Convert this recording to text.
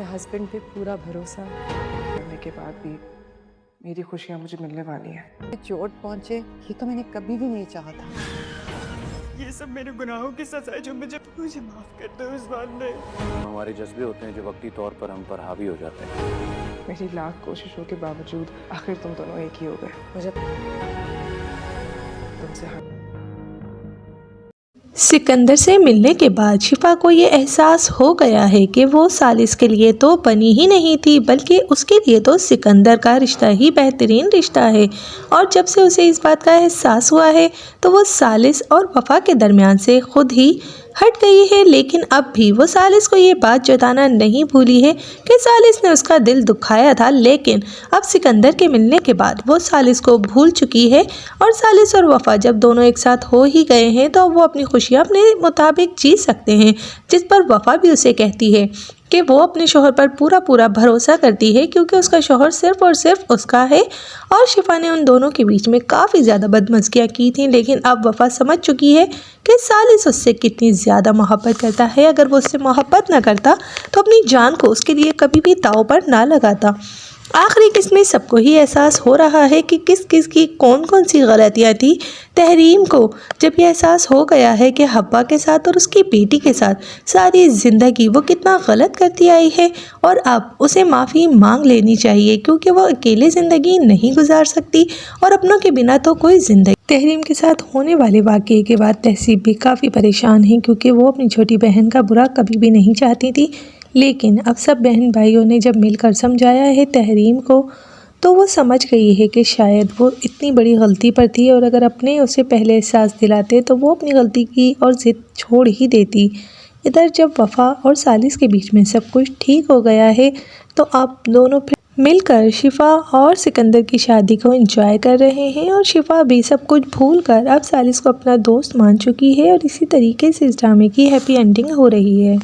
अपने हस्बैंड पे पूरा भरोसा। करने के बाद भी मेरी खुशियाँ मुझे मिलने वाली हैं। चोट पहुंचे ये तो मैंने कभी भी नहीं चाहा था। ये सब मेरे गुनाहों की सजा है जो मुझे माफ कर दो उस्मान ने। हमारे जज्बे होते हैं जो वक्ती तौर पर हम पर हावी हो जाते हैं। मेरी लाख कोशिशों के बावजूद आखिर तुम दोनों एक ही हो गए। मुझे तुमसे सिकंदर से मिलने के बाद शिफा को ये एहसास हो गया है कि वो सालिस के लिए तो बनी ही नहीं थी, बल्कि उसके लिए तो सिकंदर का रिश्ता ही बेहतरीन रिश्ता है। और जब से उसे इस बात का एहसास हुआ है तो वो सालिस और वफा के दरमियान से खुद ही हट गई है। लेकिन अब भी वो सालिस को ये बात जताना नहीं भूली है कि सालिस ने उसका दिल दुखाया था, लेकिन अब सिकंदर के मिलने के बाद वो सालिस को भूल चुकी है। और सालिस और वफा जब दोनों एक साथ हो ही गए हैं तो वो अपनी खुशियाँ अपने मुताबिक जी सकते हैं, जिस पर वफा भी उसे कहती है कि वो अपने शोहर पर पूरा भरोसा करती है, क्योंकि उसका शोहर सिर्फ़ और सिर्फ उसका है। और शिफा ने उन दोनों के बीच में काफ़ी ज़्यादा बदमज़गियाँ की थी, लेकिन अब वफा समझ चुकी है कि सालिस उससे कितनी ज़्यादा मोहब्बत करता है। अगर वो उससे मोहब्बत ना करता तो अपनी जान को उसके लिए कभी भी दांव पर ना लगाता। आखिरी किस्में सबको ही एहसास हो रहा है कि किस किस की कौन कौन सी गलतियाँ थी। तहरीम को जब ये एहसास हो गया है कि हब्बा के साथ और उसकी बेटी के साथ सारी ज़िंदगी वो कितना गलत करती आई है, और अब उसे माफ़ी मांग लेनी चाहिए, क्योंकि वो अकेले ज़िंदगी नहीं गुजार सकती और अपनों के बिना तो कोई ज़िंदगी। तहरीम के साथ होने वाले वाक़ये के बाद तहसीब भी काफ़ी परेशान है, क्योंकि वो अपनी छोटी बहन का बुरा कभी भी नहीं चाहती थी। लेकिन अब सब बहन भाइयों ने जब मिलकर समझाया है तहरीम को, तो वो समझ गई है कि शायद वो इतनी बड़ी गलती पर थी, और अगर अपने उसे पहले एहसास दिलाते तो वो अपनी गलती की और ज़िद छोड़ ही देती। इधर जब वफ़ा और सालिस के बीच में सब कुछ ठीक हो गया है तो अब दोनों फिर मिलकर शिफा और सिकंदर की शादी को एंजॉय कर रहे हैं। और शिफा भी सब कुछ भूल कर अब सालिस को अपना दोस्त मान चुकी है, और इसी तरीके से इस ड्रामे की हैप्पी एंडिंग हो रही है।